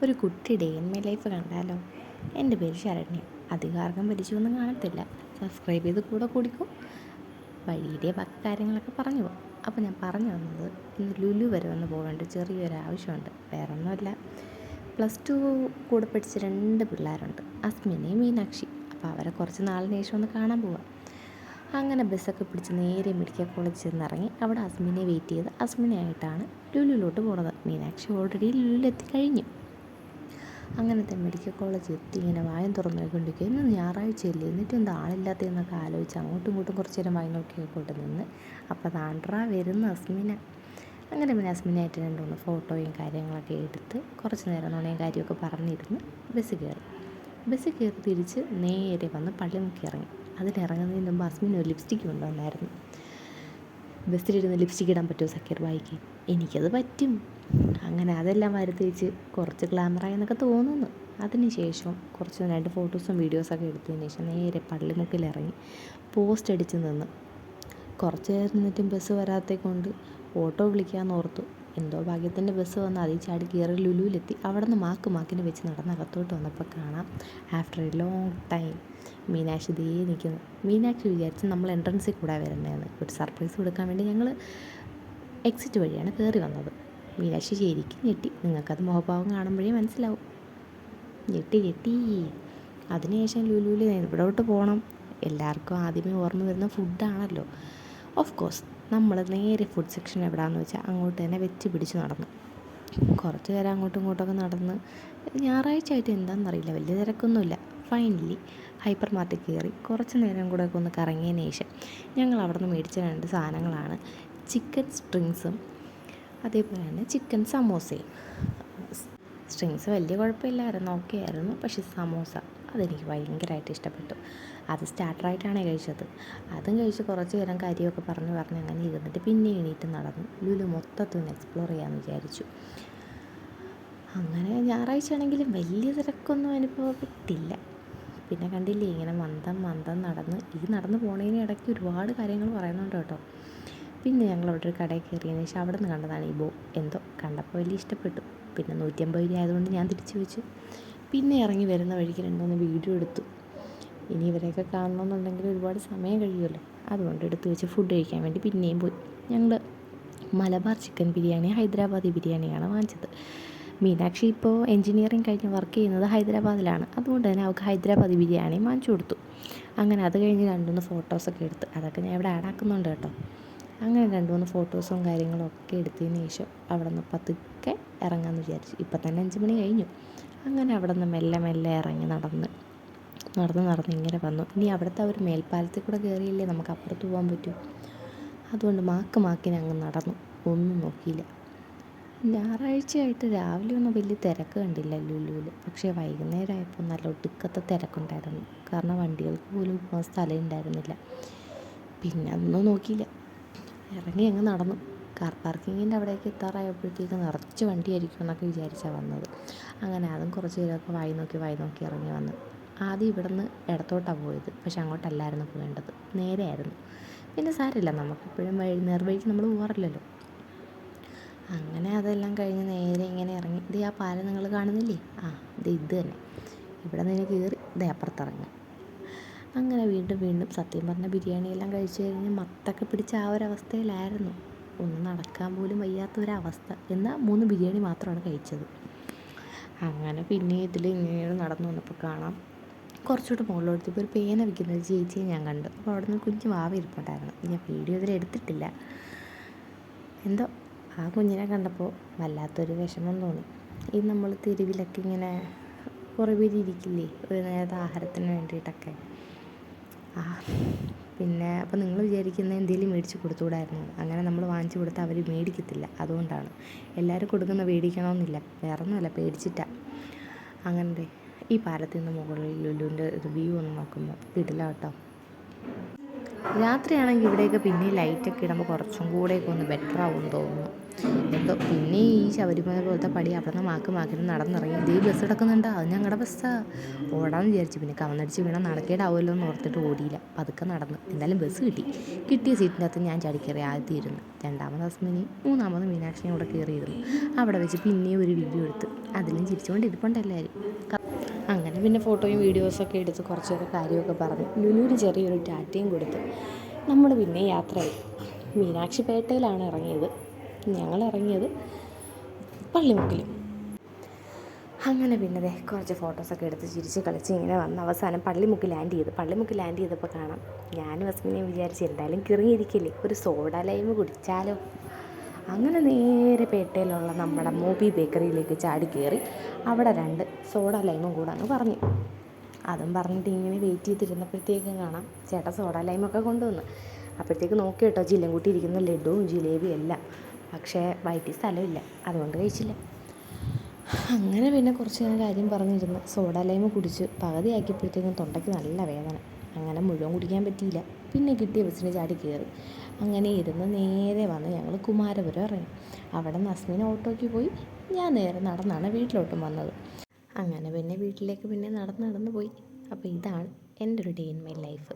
ഒരു കുട്ടി day in my life കണ്ടാലോ? എൻ്റെ പേര് ശരണ്യ. അധികാർക്കും പരിചയമൊന്നും കാണത്തില്ല. സബ്സ്ക്രൈബ് ചെയ്ത് കൂടെ കൂടിക്കും. വഴിയുടെ ബാക്കി കാര്യങ്ങളൊക്കെ പറഞ്ഞു പോകും. അപ്പോൾ ഞാൻ പറഞ്ഞു വന്നത്, ഇന്ന് ലുലു വരെ ഒന്ന് പോകേണ്ട ചെറിയൊരു ആവശ്യമുണ്ട്. വേറെ ഒന്നുമല്ല, +2 കൂടെ പഠിച്ച 2 പിള്ളേരുണ്ട്, അസ്മിനെയും മീനാക്ഷി. അപ്പോൾ അവരെ കുറച്ച് നാളിന് ശേഷം ഒന്ന് കാണാൻ പോവാം. അങ്ങനെ ബസ്സൊക്കെ പിടിച്ച് നേരെ മെഡിക്കൽ കോളേജിൽ ചെന്നിറങ്ങി അവിടെ അസ്മിനെ വെയിറ്റ് ചെയ്ത് അസ്മിനായിട്ടാണ് ലുലുവിലോട്ട് പോകുന്നത്. മീനാക്ഷി ഓൾറെഡി ലുലുവിലെത്തി കഴിഞ്ഞു. അങ്ങനത്തെ മെഡിക്കൽ കോളേജ് എത്തി ഇങ്ങനെ വായം തുറന്നു നോക്കിക്കൊണ്ടിരിക്കുക. ഇന്ന് ഞായറാഴ്ചയല്ലേ, എന്നിട്ട് എന്താ ആളില്ലാത്തതെന്നൊക്കെ ആലോചിച്ച് അങ്ങോട്ടും ഇങ്ങോട്ടും കുറച്ച് നേരം വായി നോക്കിയൊക്കെ നിന്ന്. അപ്പോൾ താണ്ട്രാ വരുന്ന അസ്മിന. അങ്ങനെ പിന്നെ അസ്മിനായിട്ട് 2-3 ഫോട്ടോയും കാര്യങ്ങളൊക്കെ എടുത്ത് കുറച്ച് നേരം നുണയും കാര്യമൊക്കെ പറഞ്ഞിരുന്ന് ബസ്സിൽ കയറി തിരിച്ച് നേരെ വന്ന് പള്ളിമുക്കി ഇറങ്ങി. അതിലിറങ്ങുന്നതിന് മുമ്പ് അസ്മിന് ഒരു ലിപ്സ്റ്റിക്ക് കൊണ്ടുവന്നായിരുന്നു. ബസ്സിലിരുന്ന് ലിപ്സ്റ്റിക്ക് ഇടാൻ പറ്റുമോ സക്കീർ ബായിക്ക്? എനിക്കത് പറ്റും. അങ്ങനെ അതെല്ലാം വരുത്തി വെച്ച് കുറച്ച് ഗ്ലാമറായി എന്നൊക്കെ തോന്നുന്നു. അതിനുശേഷം കുറച്ച് 2 ഫോട്ടോസും വീഡിയോസൊക്കെ എടുത്തതിന് ശേഷം നേരെ പള്ളിമുക്കിലിറങ്ങി പോസ്റ്റ് അടിച്ച് നിന്ന്. കുറച്ച് നേരം നിന്നിട്ടും ബസ് വരാത്തേ കൊണ്ട് ഓട്ടോ വിളിക്കാമെന്ന് ഓർത്തു. എന്തോ ഭാഗ്യത്തിൻ്റെ ബസ് വന്ന് അതിൽ ചാടി കയറി ലുലുവിലെത്തി. അവിടെ നിന്ന് മാക്കിന് വെച്ച് നടന്ന് അകത്തോട്ട് വന്നപ്പോൾ കാണാം, after a long time Meenakshi ദേ നിൽക്കുന്നു. മീനാക്ഷി വിചാരിച്ച് നമ്മൾ എൻട്രൻസിൽ കൂടെ വരുന്നതെന്ന്. ഒരു സർപ്രൈസ് കൊടുക്കാൻ വേണ്ടി ഞങ്ങൾ എക്സിറ്റ് വഴിയാണ് കയറി വന്നത്. മീനാക്ഷി ശരിക്കും ഞെട്ടി. നിങ്ങൾക്കത് മുഖഭാവം കാണുമ്പോഴേ മനസ്സിലാവും. ഞെട്ടി. അതിനുശേഷം ലുലുവിൽ ഇവിടോട്ട് പോകണം. എല്ലാവർക്കും ആദ്യമേ ഓർമ്മ വരുന്ന ഫുഡാണല്ലോ. ഓഫ് കോഴ്സ് നമ്മൾ നേരെ ഫുഡ് സെക്ഷൻ എവിടെയാണെന്ന് വെച്ചാൽ അങ്ങോട്ട് തന്നെ വെച്ച് പിടിച്ച് നടന്നു. കുറച്ച് നേരം അങ്ങോട്ടും ഇങ്ങോട്ടൊക്കെ നടന്ന്, ഞായറാഴ്ച ആയിട്ട് എന്താണെന്നറിയില്ല, വലിയ തിരക്കൊന്നുമില്ല. ഫൈനലി ഹൈപ്പർ മാർക്കറ്റിൽ കയറി കുറച്ച് നേരം കൂടെ ഒക്കെ ഒന്ന് കറങ്ങിയതിന് ശേഷം ഞങ്ങൾ അവിടെ നിന്ന് മേടിച്ച 2 സാധനങ്ങളാണ് ചിക്കൻ സ്ട്രിങ്സും അതേപോലെ തന്നെ ചിക്കൻ സമോസയും. സ്ട്രിങ്സ് വലിയ കുഴപ്പമില്ലായിരുന്നു, ഓക്കെ ആയിരുന്നു. പക്ഷേ സമോസ അതെനിക്ക് ഭയങ്കരമായിട്ട് ഇഷ്ടപ്പെട്ടു. അത് സ്റ്റാർട്ടറായിട്ടാണ് കഴിച്ചത്. അതും കഴിച്ച് കുറച്ച് നേരം കാര്യമൊക്കെ പറഞ്ഞ് അങ്ങനെ ഇരുന്നിട്ട് പിന്നെ എണീറ്റ് നടന്നു ലുലു മൊത്തത്തിൽ ഒന്ന് എക്സ്പ്ലോർ ചെയ്യാമെന്ന് വിചാരിച്ചു. അങ്ങനെ ഞായറാഴ്ച ആണെങ്കിലും വലിയ തിരക്കൊന്നും അനുഭവപ്പെട്ടില്ല. പിന്നെ കണ്ടില്ലേ, ഇങ്ങനെ മന്ദം നടന്ന് പോണതിന് ഇടയ്ക്ക് ഒരുപാട് കാര്യങ്ങൾ പറയുന്നുണ്ട് കേട്ടോ. പിന്നെ ഞങ്ങൾ അവിടെ ഒരു കടയിൽ കയറിയതിന് ശേഷം അവിടെ നിന്ന് കണ്ടതാണ് ഈ എന്തോ കണ്ടപ്പോൾ വലിയ ഇഷ്ടപ്പെട്ടു. പിന്നെ 150 രൂപ ആയതുകൊണ്ട് ഞാൻ തിരിച്ചു വെച്ചു. പിന്നെ ഇറങ്ങി വരുന്ന വഴിക്ക് 2-3 വീഡിയോ എടുത്തു. ഇനി ഇവരെയൊക്കെ കാണണമെന്നുണ്ടെങ്കിൽ ഒരുപാട് സമയം കഴിയുമല്ലോ, അതുകൊണ്ട് എടുത്ത് വെച്ച് ഫുഡ് കഴിക്കാൻ വേണ്ടി പിന്നെയും പോയി. ഞങ്ങൾ മലബാർ ചിക്കൻ ബിരിയാണി, ഹൈദരാബാദി ബിരിയാണിയാണ് വാങ്ങിച്ചത്. മീനാക്ഷി ഇപ്പോൾ എൻജിനീയറിങ് കഴിഞ്ഞ് വർക്ക് ചെയ്യുന്നത് ഹൈദരാബാദിലാണ്. അതുകൊണ്ട് തന്നെ അവൾക്ക് ഹൈദരാബാദി ബിരിയാണി വാങ്ങിച്ചു കൊടുത്തു. അങ്ങനെ അത് കഴിഞ്ഞ് 2-3 ഫോട്ടോസൊക്കെ എടുത്ത്, അതൊക്കെ ഞാൻ ഇവിടെ ആഡാക്കുന്നുണ്ട് കേട്ടോ. അങ്ങനെ 2-3 ഫോട്ടോസും കാര്യങ്ങളും ഒക്കെ എടുത്തതിന് ശേഷം അവിടെ നിന്ന് പതുക്കെ ഇറങ്ങാമെന്ന് വിചാരിച്ചു. ഇപ്പം തന്നെ 5 മണി കഴിഞ്ഞു. അങ്ങനെ അവിടെ നിന്ന് മെല്ലെ ഇറങ്ങി നടന്ന് ഇങ്ങനെ വന്നു. ഇനി അവിടുത്തെ ഒരു മേൽപ്പാലത്തിൽ കൂടെ കയറിയില്ലേ നമുക്ക് അപ്പുറത്ത് പോകാൻ പറ്റൂ. അതുകൊണ്ട് മാക്കിന് അങ്ങ് നടന്നു, ഒന്നും നോക്കിയില്ല. ഞായറാഴ്ചയായിട്ട് രാവിലെ ഒന്നും വലിയ തിരക്ക് കണ്ടില്ല ലുലുവിൽ. പക്ഷേ വൈകുന്നേരം ആയപ്പോൾ നല്ല ഒടുക്കത്തെ തിരക്കുണ്ടായിരുന്നു. കാരണം വണ്ടികൾക്ക് പോലും പോകാൻ സ്ഥലം ഉണ്ടായിരുന്നില്ല. പിന്നെ അതൊന്നും നോക്കിയില്ല, ഇറങ്ങി അങ്ങ് നടന്നു. കാർ പാർക്കിങ്ങിൻ്റെ അവിടേക്ക് എത്താറായപ്പോഴത്തേക്ക് നിറച്ച് വണ്ടിയായിരിക്കും എന്നൊക്കെ വിചാരിച്ചാണ് വന്നത്. അങ്ങനെ അതും കുറച്ച് നേരമൊക്കെ വായി നോക്കി ഇറങ്ങി വന്നു. ആദ്യം ഇവിടെ നിന്ന് ഇടത്തോട്ടാണ് പോയത്, പക്ഷെ അങ്ങോട്ടല്ലായിരുന്നു പോകേണ്ടത്, നേരെ ആയിരുന്നു. പിന്നെ സാരമില്ല, നമുക്കെപ്പോഴും നേർവഴിക്ക് നമ്മൾ പോകാറില്ലല്ലോ. അങ്ങനെ അതെല്ലാം കഴിഞ്ഞ് നേരെ ഇങ്ങനെ ഇറങ്ങി. ഇത് ആ പാലം നിങ്ങൾ കാണുന്നില്ലേ? ഇത് തന്നെ. ഇവിടെ നിന്ന് കയറി അപ്പുറത്തിറങ്ങി. അങ്ങനെ വീണ്ടും സത്യം പറഞ്ഞ ബിരിയാണിയെല്ലാം കഴിച്ച് കഴിഞ്ഞ് മത്തൊക്കെ പിടിച്ച ആ ഒരവസ്ഥയിലായിരുന്നു. ഒന്ന് നടക്കാൻ പോലും വയ്യാത്തൊരവസ്ഥ. എന്നാൽ 3 ബിരിയാണി മാത്രമാണ് കഴിച്ചത്. അങ്ങനെ പിന്നെ ഇതിൽ ഇങ്ങനെ നടന്നു വന്നപ്പോൾ കാണാം, കുറച്ചുകൂടെ മുകളിലോട്ട് ഒരു പേന വിൽക്കുന്ന ഒരു ചേച്ചിയെ ഞാൻ കണ്ടു. അപ്പോൾ അവിടെ നിന്ന് കുഞ്ഞ് വാവ ഇരിപ്പുണ്ടായിരുന്നു. ഞാൻ വീഡിയോ ഇതിൽ എടുത്തിട്ടില്ല. എന്തോ ആ കുഞ്ഞിനെ കണ്ടപ്പോൾ വല്ലാത്തൊരു വിഷമം തോന്നി. ഈ നമ്മൾ തെരുവിലൊക്കെ ഇങ്ങനെ കുറേ പേര് ഇരിക്കില്ലേ ഒരു നേരത്തെ ആഹാരത്തിന് വേണ്ടിയിട്ടൊക്കെ. പിന്നെ അപ്പോൾ നിങ്ങൾ വിചാരിക്കുന്ന എന്തെങ്കിലും മേടിച്ച് കൊടുത്തുകൂടായിരുന്നു. അങ്ങനെ നമ്മൾ വാങ്ങിച്ചു കൊടുത്താൽ അവർ മേടിക്കത്തില്ല. അതുകൊണ്ടാണ് എല്ലാവരും കൊടുക്കുന്ന മേടിക്കണമെന്നില്ല, വേറെ ഒന്നുമല്ല, പേടിച്ചിട്ടാണ്. അങ്ങനെ ഈ പാലത്തിൽ നിന്ന് മുകളിൽ ലുലുവിൻ്റെ വ്യൂ ഒന്ന് നോക്കുമ്പോൾ കിടിലം കേട്ടോ. രാത്രിയാണെങ്കിൽ ഇവിടെയൊക്കെ പിന്നെ ലൈറ്റൊക്കെ ഇടുമ്പോൾ കുറച്ചും കൂടെയൊക്കെ ഒന്ന് ബെറ്റർ ആവുമെന്ന് തോന്നുന്നു. എന്തോ പിന്നെ ഈ ശബരിമല പോലത്തെ പടി അവിടെ നിന്ന് മാക്കിന് നടന്നിറങ്ങി ഇതേ ബസ് കിടക്കുന്നുണ്ട്, അത് ഞങ്ങളുടെ ബസ്സാണ്. ഓടാമെന്ന് വിചാരിച്ചു, പിന്നെ കവന്നടിച്ച് വീണാൽ നടക്കേടാവുമല്ലോ എന്ന് ഓർത്തിട്ട് ഓടിയില്ല, പതുക്കെ നടന്ന്. എന്തായാലും ബസ് കിട്ടിയ സീറ്റിൻ്റെ അകത്ത് ഞാൻ ചാടി കയറി ആദ്യം ഇരുന്ന്. രണ്ടാമത് അസ്മിനി, മൂന്നാമത് മീനാക്ഷിയും കൂടെ കയറിയിരുന്നു. അവിടെ വെച്ച് പിന്നെയും ഒരു വീഡിയോ എടുത്ത്, അതിലും ചിരിച്ചുകൊണ്ട് ഇരിപ്പുണ്ട് എല്ലാവരും. അങ്ങനെ പിന്നെ ഫോട്ടോയും വീഡിയോസൊക്കെ എടുത്ത് കുറച്ചൊക്കെ കാര്യമൊക്കെ പറഞ്ഞു ലുലുവിന് ചെറിയൊരു ടാറ്റയും കൊടുത്ത് നമ്മൾ പിന്നെ യാത്രയായി. മീനാക്ഷി പേട്ടയിലാണ് ഇറങ്ങിയത്, ഞങ്ങൾ ഇറങ്ങിയത് പള്ളിമുക്കിൽ. അങ്ങനെ പിന്നെ കുറച്ച് ഫോട്ടോസൊക്കെ എടുത്ത് ചിരിച്ച് കളിച്ച് ഇങ്ങനെ വന്ന് അവസാനം പള്ളിമുക്കിൽ ലാൻഡ് ചെയ്തപ്പോൾ കാണാം ഞാനും അസ്മിനെയും വിചാരിച്ച് എന്തായാലും കിറങ്ങിയിരിക്കില്ലേ, ഒരു സോഡ ലൈമ് കുടിച്ചാലോ. അങ്ങനെ നേരെ പേട്ടയിലുള്ള നമ്മുടെ മോബി ബേക്കറിയിലേക്ക് ചാടി കയറി. അവിടെ 2 സോഡ ലൈമും കൂടെ അങ്ങ് പറഞ്ഞു. അതും പറഞ്ഞിട്ട് ഇങ്ങനെ വെയിറ്റ് ചെയ്തിരുന്നപ്പോഴത്തേക്കും കാണാം ചേട്ടൻ സോഡ ലൈമൊക്കെ കൊണ്ടുവന്ന്. അപ്പോഴത്തേക്ക് നോക്കി കേട്ടോ, ജില്ലൻകുട്ടി ഇരിക്കുന്ന ലഡുവും ജിലേബിയും എല്ലാം. പക്ഷേ വയറ്റിൽ സ്ഥലമില്ല, അതുകൊണ്ട് കഴിച്ചില്ല. അങ്ങനെ പിന്നെ കുറച്ച് നേരം കാര്യം പറഞ്ഞിരുന്ന് സോഡ ലൈമ് കുടിച്ച് പകുതിയാക്കിയപ്പോഴത്തേക്കും തൊണ്ടയ്ക്ക് നല്ല വേദന. അങ്ങനെ മുഴുവൻ കുടിക്കാൻ പറ്റിയില്ല, പിന്നെ കിട്ടിയ ബസ്സിന് ചാടി കയറി. അങ്ങനെ ഇരുന്ന് നേരെ വന്ന് ഞങ്ങൾ കുമാരപുരം ഇറങ്ങി. അവിടെ നിന്ന് അസ്മിന ഓട്ടോയ്ക്ക് പോയി, ഞാൻ നേരെ നടന്നാണ് വീട്ടിലോട്ടും വന്നത്. അങ്ങനെ പിന്നെ വീട്ടിലേക്ക് പിന്നെ നടന്ന് പോയി. അപ്പോൾ ഇതാണ് എൻ്റെ ഒരു ഡേ ഇൻ മൈ ലൈഫ്.